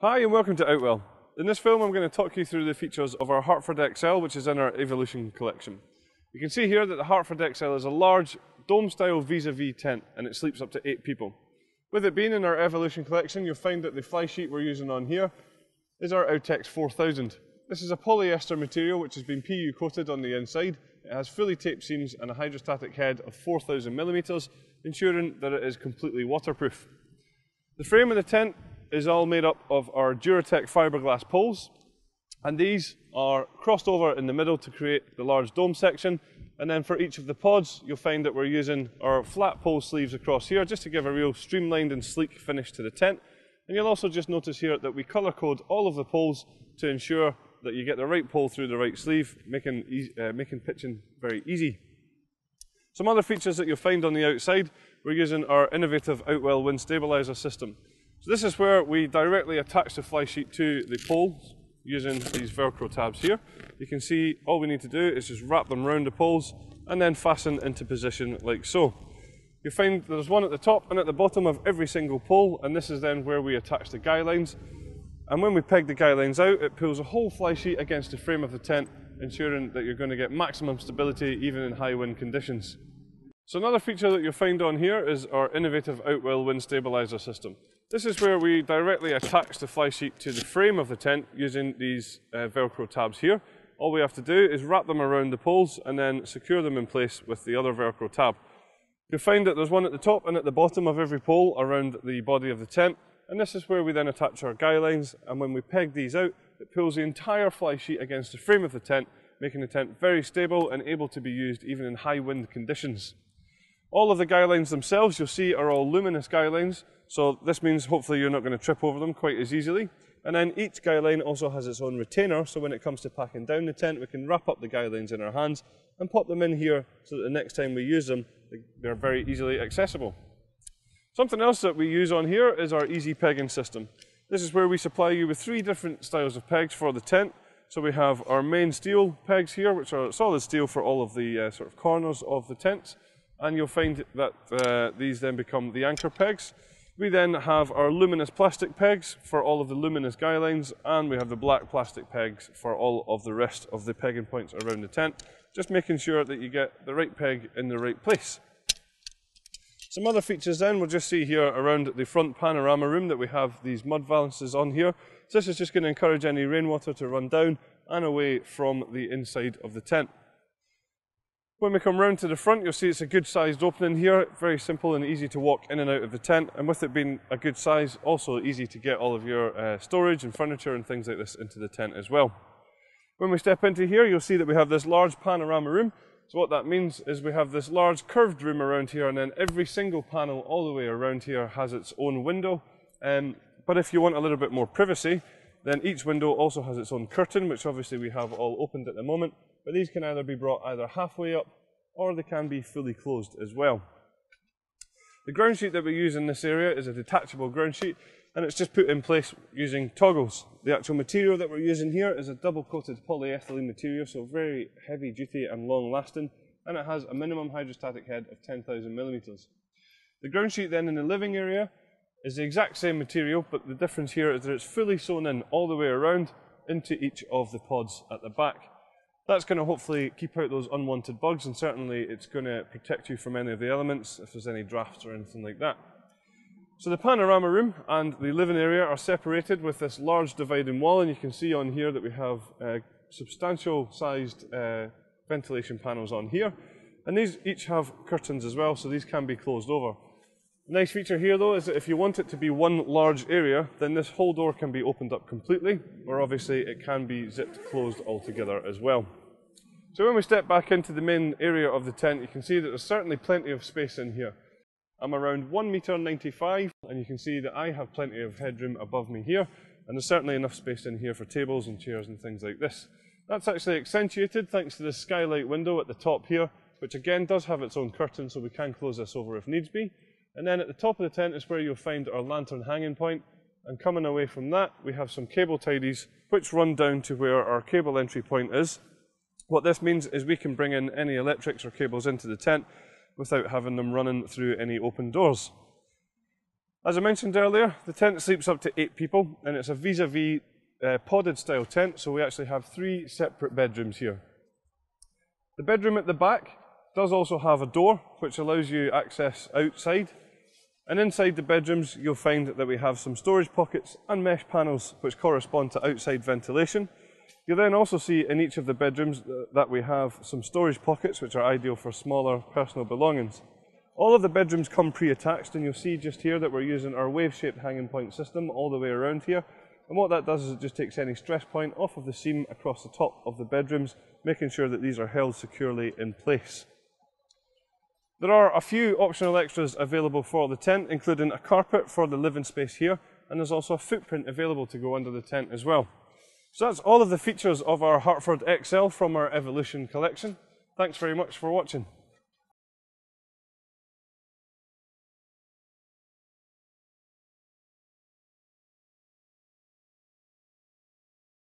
Hi and welcome to Outwell. In this film I'm going to talk you through the features of our Hartford XL, which is in our Evolution collection. You can see here that the Hartford XL is a large dome-style vis-a-vis tent and it sleeps up to 8 people. With it being in our Evolution collection, you'll find that the fly sheet we're using on here is our Outex 4000. This is a polyester material which has been PU coated on the inside. It has fully taped seams and a hydrostatic head of 4000mm, ensuring that it is completely waterproof. The frame of the tent is all made up of our Duratec fiberglass poles, and these are crossed over in the middle to create the large dome section, and then for each of the pods you'll find that we're using our flat pole sleeves across here just to give a real streamlined and sleek finish to the tent. And you'll also just notice here that we colour code all of the poles to ensure that you get the right pole through the right sleeve, making pitching very easy. Some other features that you'll find on the outside, we're using our innovative Outwell wind stabiliser system. So this is where we directly attach the fly sheet to the poles using these Velcro tabs here. You can see all we need to do is just wrap them around the poles and then fasten into position like so. You'll find there's one at the top and at the bottom of every single pole, and this is then where we attach the guy lines. And when we peg the guy lines out, it pulls a whole fly sheet against the frame of the tent, ensuring that you're going to get maximum stability even in high wind conditions. So another feature that you'll find on here is our innovative Outwell wind stabiliser system. This is where we directly attach the fly sheet to the frame of the tent using these Velcro tabs here. All we have to do is wrap them around the poles and then secure them in place with the other Velcro tab. You'll find that there's one at the top and at the bottom of every pole around the body of the tent, and this is where we then attach our guy lines, and when we peg these out, it pulls the entire fly sheet against the frame of the tent, making the tent very stable and able to be used even in high wind conditions. All of the guy lines themselves, you'll see, are all luminous guy lines, so this means hopefully you're not going to trip over them quite as easily. And then each guy line also has its own retainer, so when it comes to packing down the tent, we can wrap up the guy lines in our hands and pop them in here so that the next time we use them, they're very easily accessible. Something else that we use on here is our easy pegging system. This is where we supply you with 3 different styles of pegs for the tent. So we have our main steel pegs here, which are solid steel for all of the sort of corners of the tent. And you'll find that these then become the anchor pegs. We then have our luminous plastic pegs for all of the luminous guy lines, and we have the black plastic pegs for all of the rest of the pegging points around the tent, just making sure that you get the right peg in the right place. Some other features then we'll just see here around the front panorama room that we have these mud valances on here. So this is just going to encourage any rainwater to run down and away from the inside of the tent. When we come round to the front, you'll see it's a good sized opening here, very simple and easy to walk in and out of the tent, and with it being a good size, also easy to get all of your storage and furniture and things like this into the tent as well. When we step into here, you'll see that we have this large panorama room. So what that means is we have this large curved room around here, and then every single panel all the way around here has its own window. But if you want a little bit more privacy, then each window also has its own curtain, which obviously we have all opened at the moment. But these can either be brought either halfway up or they can be fully closed as well. The ground sheet that we use in this area is a detachable ground sheet, and it's just put in place using toggles. The actual material that we're using here is a double coated polyethylene material, so very heavy duty and long lasting, and it has a minimum hydrostatic head of 10,000mm. The ground sheet then in the living area is the exact same material, but the difference here is that it's fully sewn in all the way around into each of the pods at the back. That's going to hopefully keep out those unwanted bugs, and certainly it's going to protect you from any of the elements if there's any drafts or anything like that. So the panorama room and the living area are separated with this large dividing wall, and you can see on here that we have substantial sized ventilation panels on here, and these each have curtains as well, so these can be closed over. The nice feature here though is that if you want it to be one large area, then this whole door can be opened up completely, or obviously it can be zipped closed altogether as well. So when we step back into the main area of the tent, you can see that there's certainly plenty of space in here. I'm around 1.95 m, and you can see that I have plenty of headroom above me here, and there's certainly enough space in here for tables and chairs and things like this. That's actually accentuated thanks to the skylight window at the top here, which again does have its own curtain, so we can close this over if needs be. And then at the top of the tent is where you'll find our lantern hanging point, and coming away from that we have some cable tidies which run down to where our cable entry point is. What this means is we can bring in any electrics or cables into the tent without having them running through any open doors. As I mentioned earlier, the tent sleeps up to 8 people, and it's a vis-a-vis podded style tent, so we actually have 3 separate bedrooms here. The bedroom at the back does also have a door which allows you access outside, and inside the bedrooms you'll find that we have some storage pockets and mesh panels which correspond to outside ventilation. You'll then also see in each of the bedrooms that we have some storage pockets which are ideal for smaller personal belongings. All of the bedrooms come pre-attached, and you'll see just here that we're using our wave-shaped hanging point system all the way around here. And what that does is it just takes any stress point off of the seam across the top of the bedrooms, making sure that these are held securely in place. There are a few optional extras available for the tent, including a carpet for the living space here, and there's also a footprint available to go under the tent as well. So that's all of the features of our Hartford XL from our Evolution collection. Thanks very much for watching.